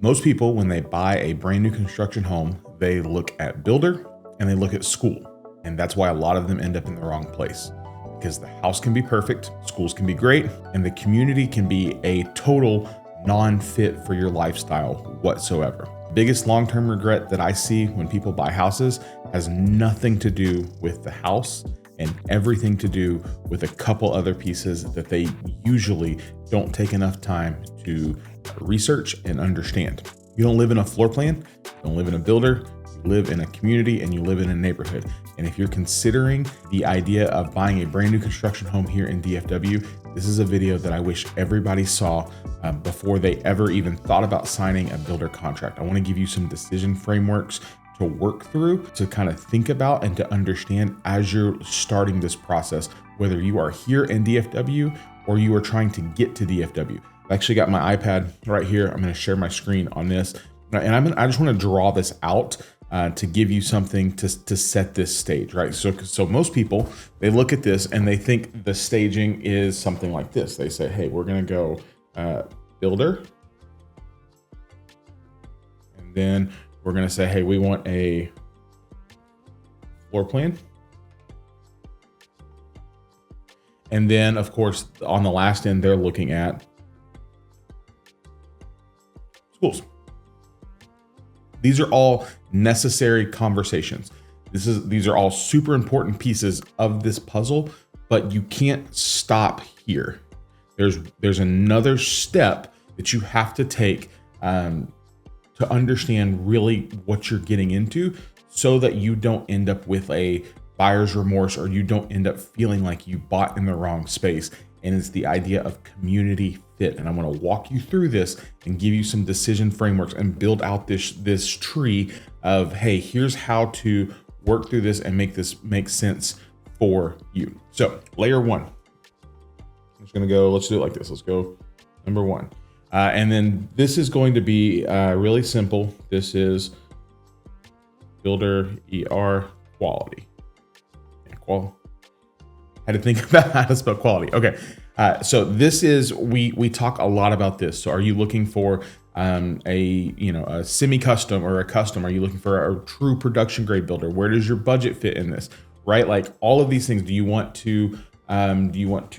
Most people, when they buy a brand new construction home, they look at builder and they look at school. And that's why a lot of them end up in the wrong place, because the house can be perfect, schools can be great, and the community can be a total non-fit for your lifestyle whatsoever. Biggest long-term regret that I see when people buy houses has nothing to do with the house and everything to do with a couple other pieces that they usually don't take enough time to research and understand. You don't live in a floor plan, you don't live in a builder, you live in a community and you live in a neighborhood. And if you're considering the idea of buying a brand new construction home here in DFW, this is a video that I wish everybody saw before they ever even thought about signing a builder contract. I want to give you some decision frameworks to work through, to kind of think about and to understand as you're starting this process, whether you are here in DFW or you are trying to get to DFW. I've actually got my iPad right here. I'm going to share my screen on this, and I just want to draw this out to give you something to set this stage, right? So most people, they look at this and they think the staging is something like this. They say, hey, we're going to go builder, and then we're going to say, hey, we want a floor plan. And then, of course, on the last end, they're looking at schools. These are all necessary conversations. These are all super important pieces of this puzzle, but you can't stop here. There's another step that you have to take to understand really what you're getting into, so that you don't end up with a buyer's remorse, or you don't end up feeling like you bought in the wrong space. And it's the idea of community fit. And I'm going to walk you through this and give you some decision frameworks and build out this tree of, hey, here's how to work through this and make this make sense for you. So layer one, I'm just going to go, let's do it like this. Let's go number one. And then this is going to be really simple. This is builder ER quality. Had to think about how to spell quality. Okay. So this is, we talk a lot about this. So are you looking for a semi-custom or a custom? Are you looking for a true production grade builder? Where does your budget fit in this? Right? Like all of these things. Do you want 2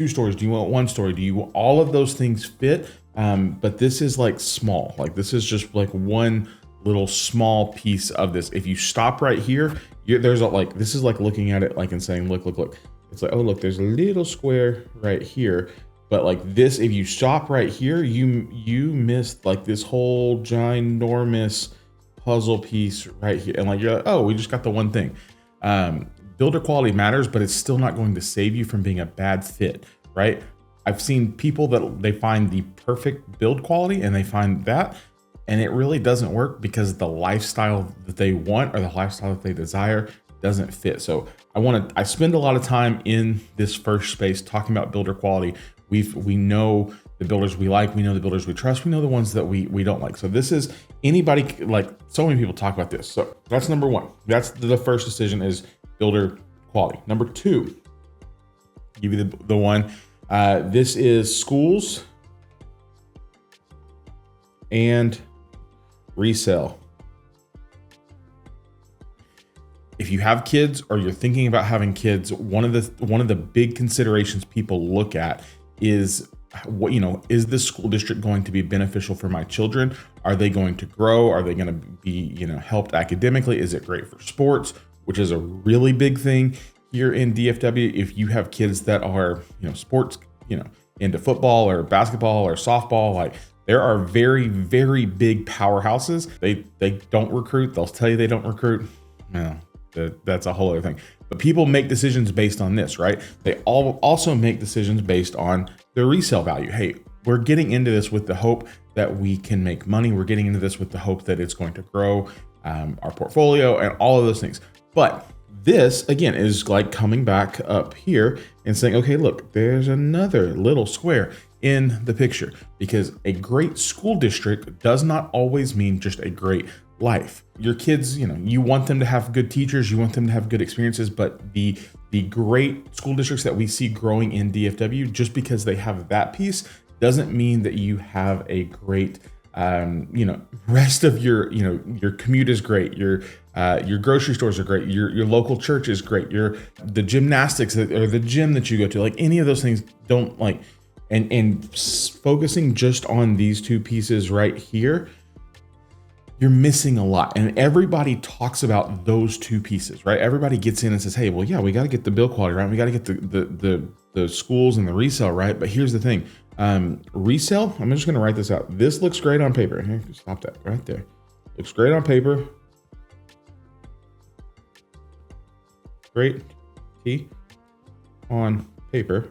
stories? Do you want 1 story? Do you want all of those things fit? But this is like small, like this is just like one little small piece of this. If you stop right here, this is like looking at it like and saying, look. It's like, oh, look, there's a little square right here. But like this, if you stop right here, you missed like this whole ginormous puzzle piece right here. And like, you're like, oh, we just got the one thing. Builder quality matters, but it's still not going to save you from being a bad fit, right? I've seen people that they find the perfect build quality and they find that, and it really doesn't work because the lifestyle that they want or the lifestyle that they desire doesn't fit. So I spend a lot of time in this first space talking about builder quality. We know the builders we like, we know the builders we trust, we know the ones that we don't like. So this is anybody, like so many people talk about this. So that's number one. That's the first decision, is builder quality. Number two, give you the one. This is schools and resale. If you have kids or you're thinking about having kids, one of the big considerations people look at is is this school district going to be beneficial for my children? Are they going to grow? Are they going to be, helped academically? Is it great for sports, which is a really big thing here in DFW? If you have kids that are, sports, into football or basketball or softball, like there are very, very big powerhouses. They don't recruit. They'll tell you they don't recruit. No, that's a whole other thing. But people make decisions based on this, right? They also make decisions based on the resale value. Hey, we're getting into this with the hope that we can make money. We're getting into this with the hope that it's going to grow our portfolio and all of those things. But this, again, is like coming back up here and saying, okay, look, there's another little square in the picture, because a great school district does not always mean just a great life. Your kids, you want them to have good teachers, you want them to have good experiences, but the great school districts that we see growing in DFW, just because they have that piece doesn't mean that you have a great rest of your, your commute is great. Your grocery stores are great. Your local church is great. The gymnastics or the gym that you go to, like any of those things don't like, and focusing just on these two pieces right here, you're missing a lot. And everybody talks about those two pieces, right? Everybody gets in and says, hey, well, yeah, we got to get the build quality right. We got to get the schools and the resale right. But here's the thing, resale, I'm just going to write this out. This looks great on paper. Here, stop that right there. Looks great on paper. Great T on paper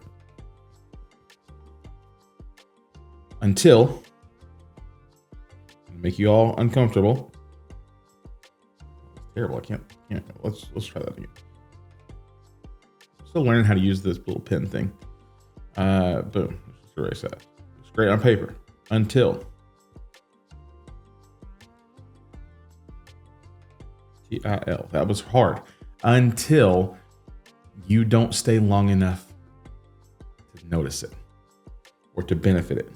until make you all uncomfortable. It's terrible. I can't. Let's try that again. Still learning how to use this little pen thing. Boom. Let's just erase that. It's great on paper until TIL. That was hard. Until you don't stay long enough to notice it or to benefit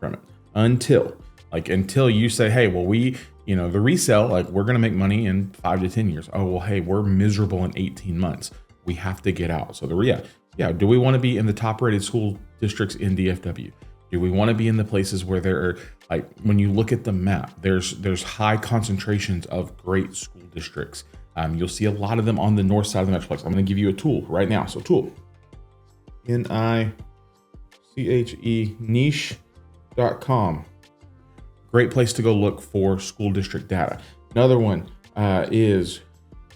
from it. Until you say, hey, well, the resale, like we're going to make money in 5 to 10 years. Oh, well, hey, we're miserable in 18 months. We have to get out. So do we want to be in the top rated school districts in DFW? Do we want to be in the places where there are, like, when you look at the map, there's high concentrations of great school districts. You'll see a lot of them on the north side of the Metroplex. I'm going to give you a tool right now. So tool, NICHE, niche.com. Great place to go look for school district data. Another one is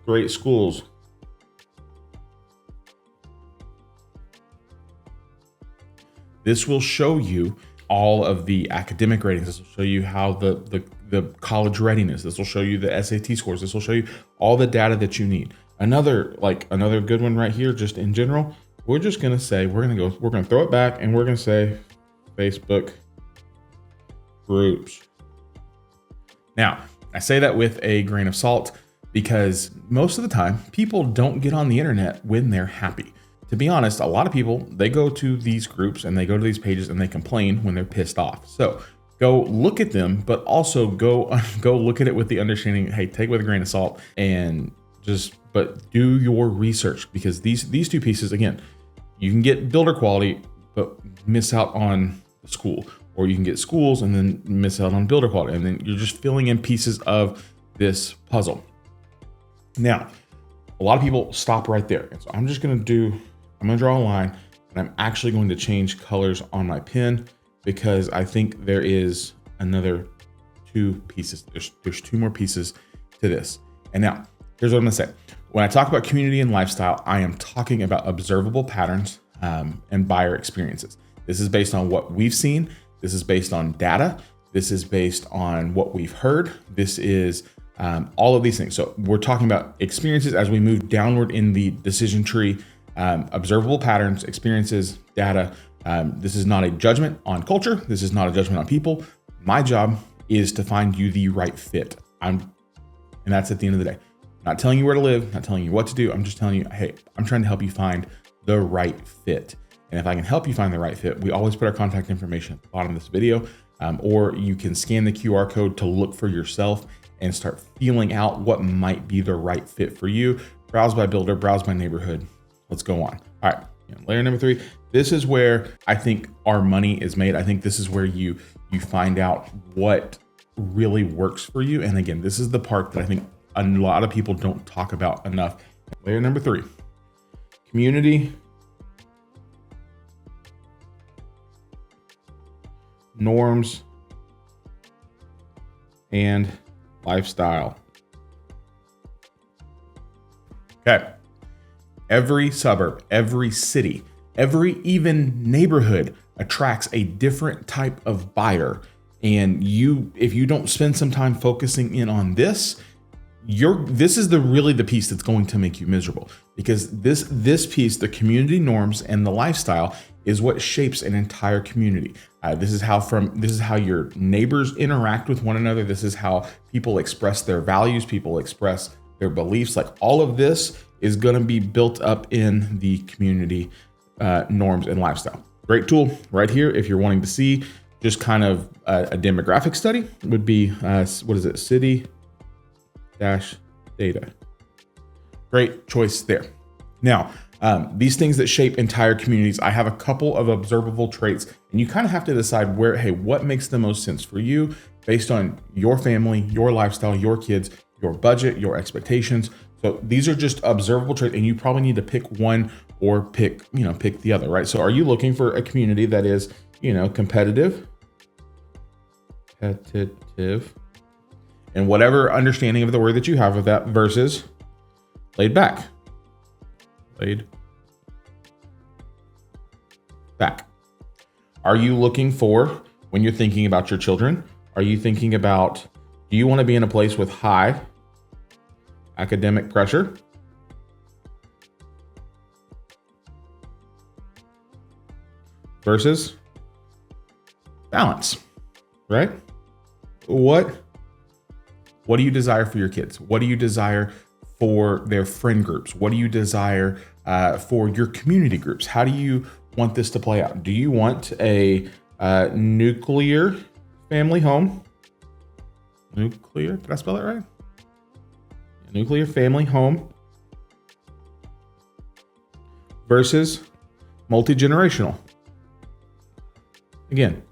Great Schools. This will show you all of the academic ratings. This will show you how the college readiness. This will show you the SAT scores. This will show you all the data that you need. Another good one right here, just in general, we're just gonna say, we're gonna throw it back and we're gonna say Facebook groups. Now, I say that with a grain of salt because most of the time people don't get on the internet when they're happy. To be honest, a lot of people, they go to these groups and they go to these pages and they complain when they're pissed off. So go look at them, but also go look at it with the understanding, hey, take it with a grain of salt and but do your research, because these two pieces, again, you can get builder quality, but miss out on the school, or you can get schools and then miss out on builder quality. And then you're just filling in pieces of this puzzle. Now, a lot of people stop right there. And so I'm going to draw a line, and I'm actually going to change colors on my pen because I think there is another two pieces. There's two more pieces to this. And now here's what I'm gonna say. When I talk about community and lifestyle, I am talking about observable patterns and buyer experiences. This is based on what we've seen. This is based on data. This is based on what we've heard. This is all of these things. So we're talking about experiences as we move downward in the decision tree. Observable patterns, experiences, data. This is not a judgment on culture. This is not a judgment on people. My job is to find you the right fit. And that's at the end of the day. Not telling you where to live, not telling you what to do. I'm just telling you, hey, I'm trying to help you find the right fit. And if I can help you find the right fit, we always put our contact information at the bottom of this video, or you can scan the QR code to look for yourself and start feeling out what might be the right fit for you. Browse by builder, browse by neighborhood. Let's go on. All right, layer number 3. This is where I think our money is made. I think this is where you find out what really works for you. And again, this is the part that I think a lot of people don't talk about enough. Layer number 3, community, norms, and lifestyle. Okay. Every suburb, every city, every even neighborhood attracts a different type of buyer. And if you don't spend some time focusing in on this, this is really the piece that's going to make you miserable, because this piece, the community norms and the lifestyle, is what shapes an entire community. This is how your neighbors interact with one another. This is how people express their values, people express their beliefs. Like, all of this is going to be built up in the community norms and lifestyle. Great tool right here if you're wanting to see just kind of a demographic study would be, what is it? City dash data. Great choice there. Now, these things that shape entire communities, I have a couple of observable traits, and you kind of have to decide what makes the most sense for you based on your family, your lifestyle, your kids, your budget, your expectations. So these are just observable traits, and you probably need to pick one or pick the other, right? So are you looking for a community that is, competitive, and whatever understanding of the word that you have of that, versus laid back? Are you looking for, when you're thinking about your children, are you thinking about, do you want to be in a place with high academic pressure versus balance, right? What do you desire for your kids? What do you desire for their friend groups? What do you desire for your community groups? How do you want this to play out? Do you want a nuclear family home? Nuclear, did I spell that right? Nuclear family home versus multi-generational. Again,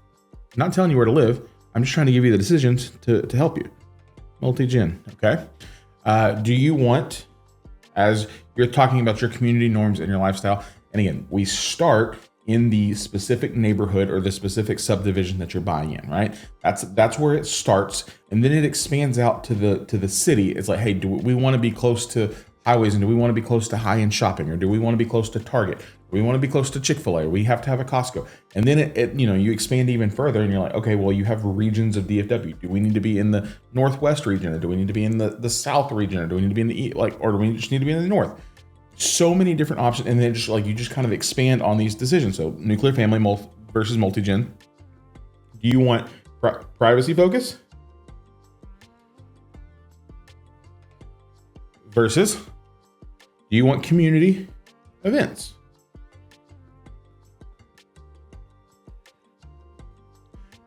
I'm not telling you where to live. I'm just trying to give you the decisions to help you. Multi-gen, okay? Do you want, as you're talking about your community norms and your lifestyle, and again, we start in the specific neighborhood or the specific subdivision that you're buying in, right? That's where it starts, and then it expands out to the city. It's like, hey, do we want to be close to highways, and do we want to be close to high-end shopping, or do we want to be close to Target? Do we want to be close to Chick-fil-A? Or we have to have a Costco, and then you expand even further, and you're like, okay, well, you have regions of DFW. Do we need to be in the Northwest region, or do we need to be in the South region, or do we need to be in the East, or do we just need to be in the North? So many different options, and then you just kind of expand on these decisions. So nuclear family versus multi-gen. Do you want privacy focus versus do you want community events?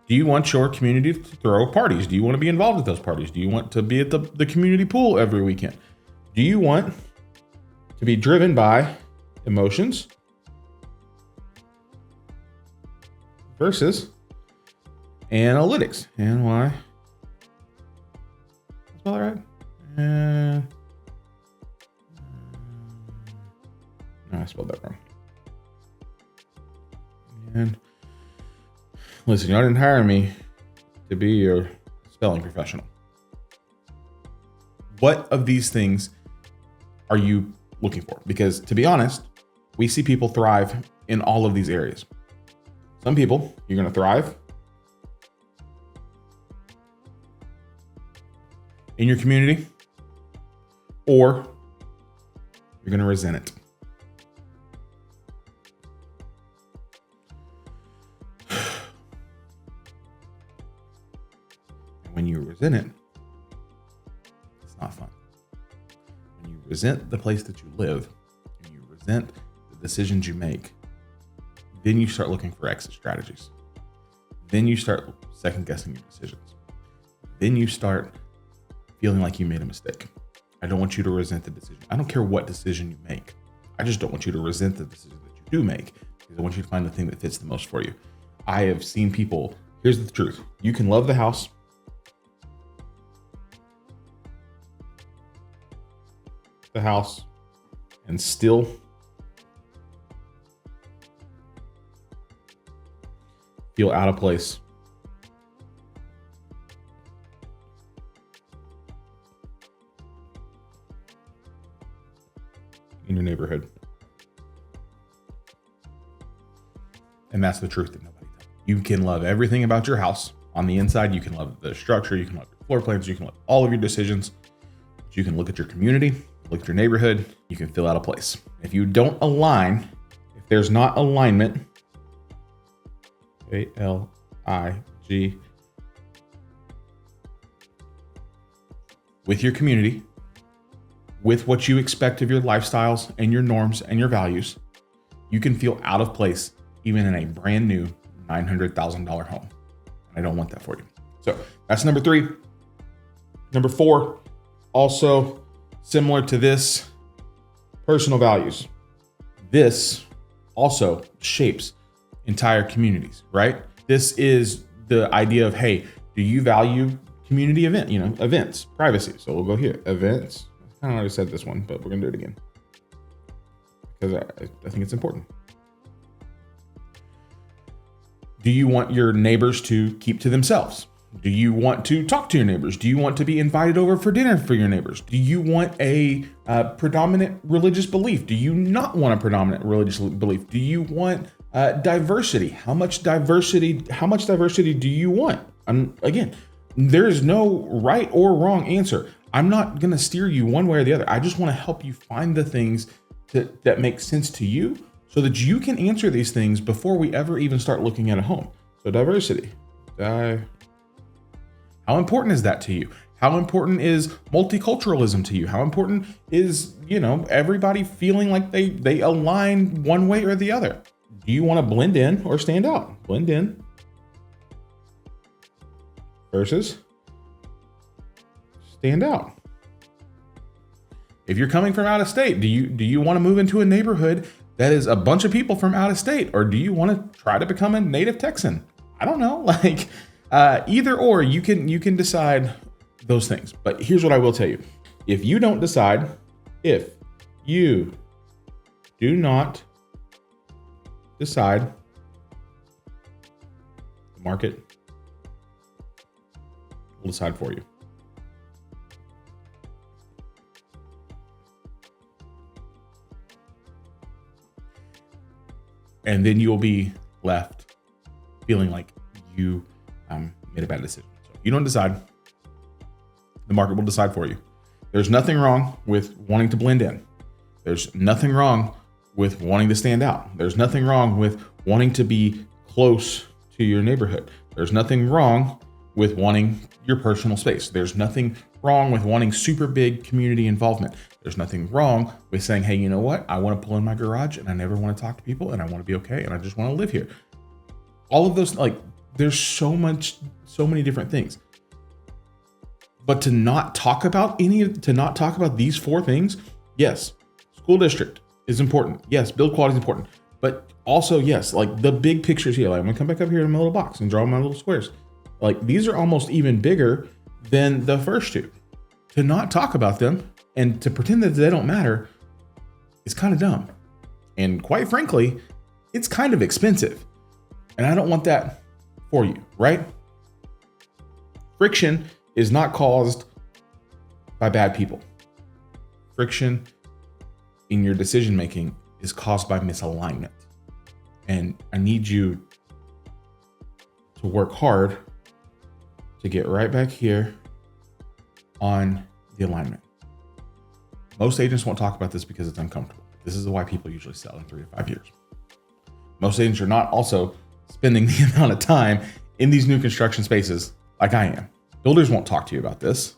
Do you want your community to throw parties? Do you want to be involved with those parties? Do you want to be at the community pool every weekend? Do you want to be driven by emotions versus analytics? And why? Spell that right? No, I spelled that wrong. And listen, y'all didn't hire me to be your spelling professional. What of these things are you looking for? Because to be honest, we see people thrive in all of these areas. Some people, you're going to thrive in your community, or you're going to resent it. And when you resent it, it's not fun. When you resent the place that you live, and you resent the decisions you make, then you start looking for exit strategies. Then you start second guessing your decisions. Then you start feeling like you made a mistake. I don't want you to resent the decision. I don't care what decision you make. I just don't want you to resent the decision that you do make, because I want you to find the thing that fits the most for you. I have seen people, here's the truth. You can love the house, and still feel out of place in your neighborhood. And that's the truth that nobody tells you. You can love everything about your house on the inside. You can love the structure. You can love your floor plans. You can love all of your decisions. But you can look at your community, look at your neighborhood. You can feel out of place. If you don't align, if there's not alignment, ALIG, with your community, with what you expect of your lifestyles and your norms and your values, you can feel out of place even in a brand new $900,000 home. I don't want that for you. So that's number 3. Number 4, also similar to this, personal values. This also shapes entire communities, right? This is the idea of, hey, do you value community events, privacy? So we'll go here, events. I kind of already said this one, but we're gonna do it again because I think it's important. Do you want your neighbors to keep to themselves? Do you want to talk to your neighbors? Do you want to be invited over for dinner for your neighbors? Do you want a predominant religious belief? Do you not want a predominant religious belief? Do you want diversity? How much diversity do you want? Again, there is no right or wrong answer. I'm not going to steer you one way or the other. I just want to help you find the things that make sense to you so that you can answer these things before we ever even start looking at a home. So diversity. How important is that to you? How important is multiculturalism to you? How important is, everybody feeling like they align one way or the other? Do you want to blend in or stand out? Blend in versus stand out. If you're coming from out of state, do you want to move into a neighborhood that is a bunch of people from out of state, or do you want to try to become a native Texan? I don't know. Either or, you can decide those things. But here's what I will tell you. If you do not decide, the market will decide for you. And then you'll be left feeling like you made a bad decision. So if you don't decide, the market will decide for you. There's nothing wrong with wanting to blend in. There's nothing wrong with wanting to stand out. There's nothing wrong with wanting to be close to your neighborhood. There's nothing wrong with wanting your personal space. There's nothing wrong with wanting super big community involvement. There's nothing wrong with saying, hey, you know what? I want to pull in my garage and I never want to talk to people and I want to be okay and I just want to live here. All of those, there's so many different things. But to not talk about these 4 things, yes, school district is important. Yes, build quality is important. But also, yes, the big pictures here, I'm gonna come back up here in my little box and draw my little squares. These are almost even bigger than the first 2. To not talk about them and to pretend that they don't matter is kind of dumb. And quite frankly, it's kind of expensive. And I don't want that for you, right? Friction is not caused by bad people. Friction in your decision making is caused by misalignment. And I need you to work hard to get right back here on the alignment. Most agents won't talk about this because it's uncomfortable. This is why people usually sell in 3 to 5 years. Most agents are not also spending the amount of time in these new construction spaces like I am. Builders won't talk to you about this.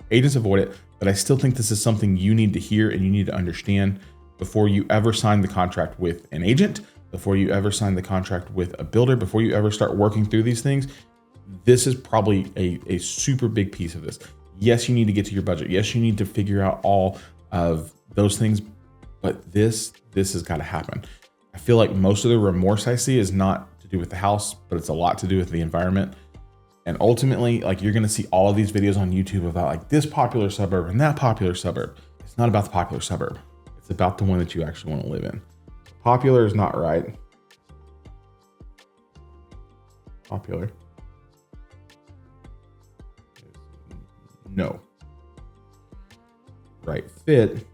Agents avoid it, but I still think this is something you need to hear and you need to understand before you ever sign the contract with an agent, before you ever sign the contract with a builder, before you ever start working through these things. This is probably a super big piece of this. Yes, you need to get to your budget. Yes, you need to figure out all of those things, but this has got to happen. I feel like most of the remorse I see is not to do with the house, but it's a lot to do with the environment. And ultimately, you're going to see all of these videos on YouTube about this popular suburb and that popular suburb. It's not about the popular suburb. It's about the one that you actually want to live in. Popular is not right. Popular. No. Right fit.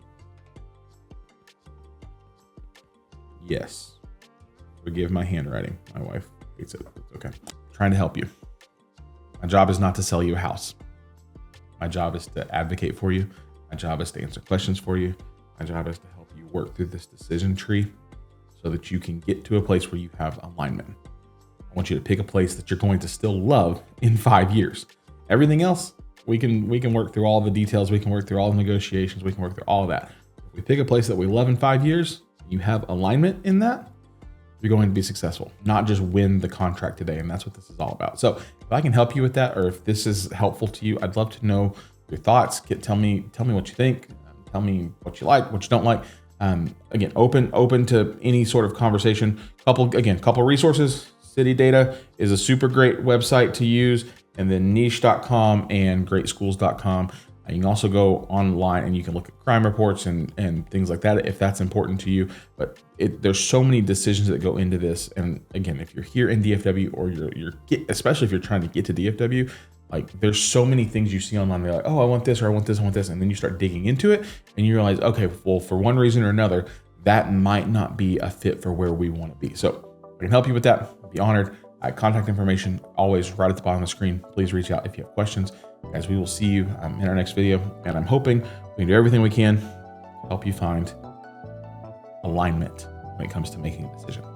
Yes. Forgive my handwriting. My wife hates it. It's okay. I'm trying to help you. My job is not to sell you a house. My job is to advocate for you. My job is to answer questions for you. My job is to help you work through this decision tree so that you can get to a place where you have alignment. I want you to pick a place that you're going to still love in 5 years. Everything else, we can work through all the details. We can work through all the negotiations. We can work through all of that. If we pick a place that we love in 5 years, you have alignment in that, you're going to be successful, not just win the contract today. And that's what this is all about. So if I can help you with that, or if this is helpful to you, I'd love to know your thoughts. Tell me what you think. Tell me what you like, what you don't like. Again, open to any sort of conversation. Couple resources. City Data is a super great website to use, and then niche.com and greatschools.com. You can also go online and you can look at crime reports and things like that if that's important to you. But there's so many decisions that go into this. And again, if you're here in DFW, or especially if you're trying to get to DFW, like there's so many things you see online. They're like, oh, I want this, or I want this, I want this. And then you start digging into it and you realize, okay, well, for one reason or another, that might not be a fit for where we want to be. So I can help you with that. I'd be honored. Contact information always right at the bottom of the screen. Please reach out if you have questions. Guys, we will see you in our next video. And I'm hoping we can do everything we can to help you find alignment when it comes to making a decision.